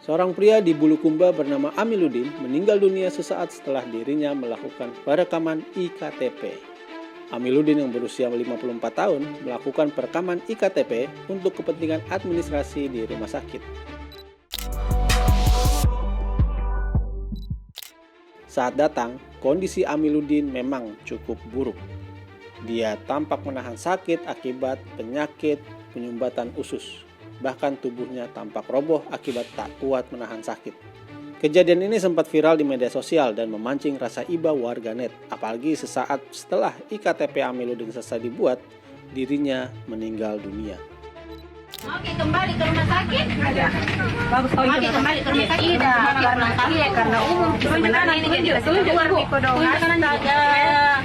Seorang pria di Bulukumba bernama Amiluddin meninggal dunia sesaat setelah dirinya melakukan perekaman iktp. Amiluddin yang berusia 54 tahun melakukan perekaman iktp untuk kepentingan administrasi di rumah sakit. Saat datang, kondisi Amiluddin memang cukup buruk. Dia tampak menahan sakit akibat penyakit penyumbatan usus. Bahkan tubuhnya tampak roboh akibat tak kuat menahan sakit. Kejadian ini sempat viral di media sosial dan memancing rasa iba warganet, apalagi sesaat setelah iktp Amiluddin selesai dibuat, dirinya meninggal dunia. Oke, kembali ke rumah sakit. Bagus kau itu. Kembali ke rumah sakit. Tidak, karena umum. Sebenarnya ini jadi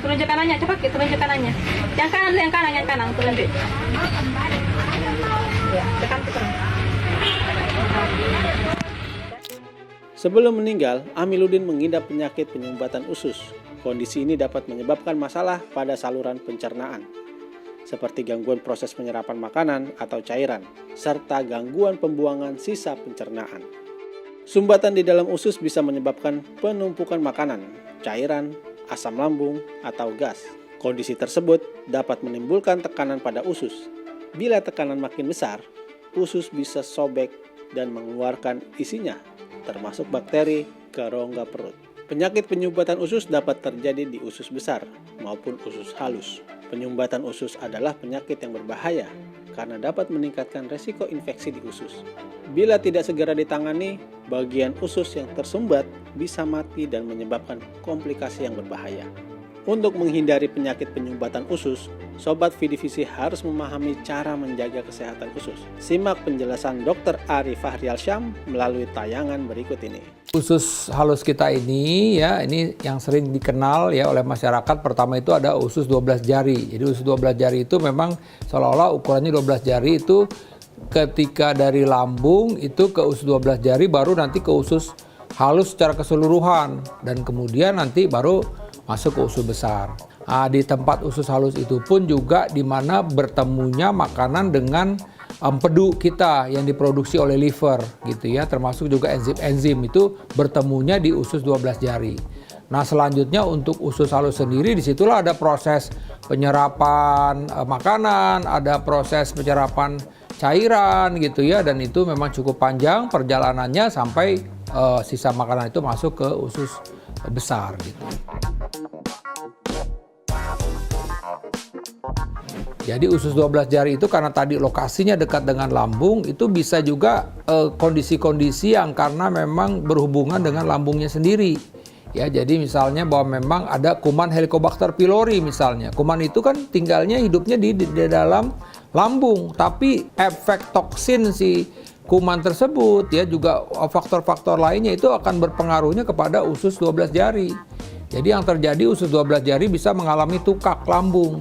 tunjuk kanannya, cepat kita tunjuk kanannya. Yang kanan, tunjuk. Ya, tekan. Sebelum meninggal, Amiluddin mengidap penyakit penyumbatan usus. Kondisi ini dapat menyebabkan masalah pada saluran pencernaan, seperti gangguan proses penyerapan makanan atau cairan, serta gangguan pembuangan sisa pencernaan. Sumbatan di dalam usus bisa menyebabkan penumpukan makanan, cairan, asam lambung, atau gas. Kondisi tersebut dapat menimbulkan tekanan pada usus. Bila tekanan makin besar, usus bisa sobek dan mengeluarkan isinya, termasuk bakteri ke rongga perut. Penyakit penyumbatan usus dapat terjadi di usus besar maupun usus halus. Penyumbatan usus adalah penyakit yang berbahaya karena dapat meningkatkan resiko infeksi di usus. Bila tidak segera ditangani, bagian usus yang tersumbat bisa mati dan menyebabkan komplikasi yang berbahaya. Untuk menghindari penyakit penyumbatan usus, Sobat Vidivisi harus memahami cara menjaga kesehatan usus. Simak penjelasan Dr. Ari Fahrialsyam melalui tayangan berikut ini. Usus halus kita ini ini yang sering dikenal oleh masyarakat. Pertama itu ada usus 12 jari. Jadi usus 12 jari itu memang seolah-olah ukurannya 12 jari itu ketika dari lambung itu ke usus 12 jari baru nanti ke usus halus secara keseluruhan dan kemudian nanti baru masuk ke usus besar. Nah, di tempat usus halus itu pun juga di mana bertemunya makanan dengan empedu kita yang diproduksi oleh liver gitu ya, termasuk juga enzim-enzim itu bertemunya di usus 12 jari. Nah, selanjutnya untuk usus halus sendiri disitulah ada proses penyerapan makanan, ada proses penyerapan cairan gitu ya, dan itu memang cukup panjang perjalanannya sampai sisa makanan itu masuk ke usus besar gitu. Jadi usus 12 jari itu karena tadi lokasinya dekat dengan lambung, itu bisa juga kondisi-kondisi yang karena memang berhubungan dengan lambungnya sendiri. Ya, jadi misalnya bahwa memang ada kuman Helicobacter pylori misalnya. Kuman itu kan tinggalnya hidupnya di dalam lambung, tapi efek toksin si kuman tersebut ya juga faktor-faktor lainnya itu akan berpengaruhnya kepada usus 12 jari. Jadi yang terjadi usus 12 jari bisa mengalami tukak lambung.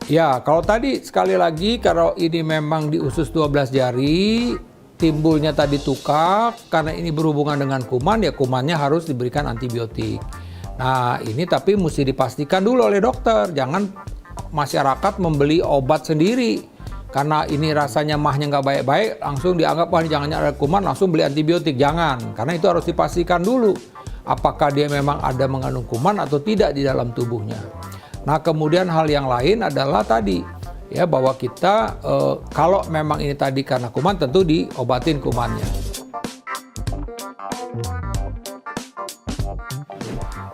Ya, kalau tadi sekali lagi kalau ini memang di usus 12 jari timbulnya tadi tukak karena ini berhubungan dengan kuman, ya kumannya harus diberikan antibiotik. Nah, ini tapi mesti dipastikan dulu oleh dokter, jangan masyarakat membeli obat sendiri karena ini rasanya mahnya nggak baik-baik langsung dianggap wah ini jangan ada kuman langsung beli antibiotik, jangan, karena itu harus dipastikan dulu apakah dia memang ada mengandung kuman atau tidak di dalam tubuhnya. Nah, kemudian hal yang lain adalah tadi ya bahwa kita kalau memang ini tadi karena kuman tentu diobatin kumannya.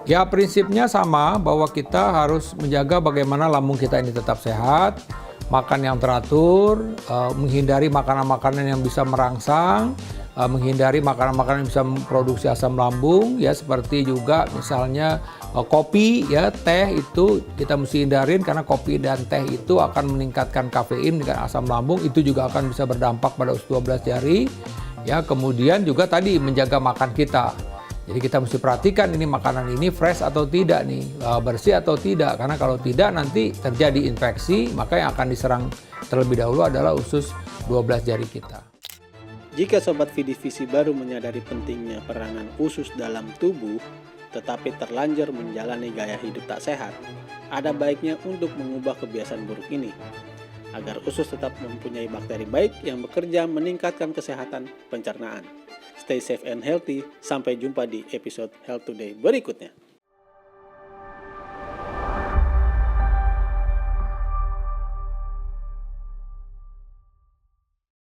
Ya, prinsipnya sama bahwa kita harus menjaga bagaimana lambung kita ini tetap sehat, makan yang teratur, menghindari makanan-makanan yang bisa merangsang, menghindari makanan-makanan yang bisa memproduksi asam lambung ya, seperti juga misalnya kopi ya, teh itu kita mesti hindarin karena kopi dan teh itu akan meningkatkan kafein dengan asam lambung, itu juga akan bisa berdampak pada usus 12 jari ya. Kemudian juga tadi menjaga makan kita. Jadi kita mesti perhatikan ini makanan ini fresh atau tidak nih, bersih atau tidak, karena kalau tidak nanti terjadi infeksi, maka yang akan diserang terlebih dahulu adalah usus 12 jari kita. Jika Sobat Vidivisi baru menyadari pentingnya peranan usus dalam tubuh, tetapi terlanjur menjalani gaya hidup tak sehat, ada baiknya untuk mengubah kebiasaan buruk ini. agar usus tetap mempunyai bakteri baik yang bekerja meningkatkan kesehatan pencernaan. Stay safe and healthy, sampai jumpa di episode Health Today berikutnya.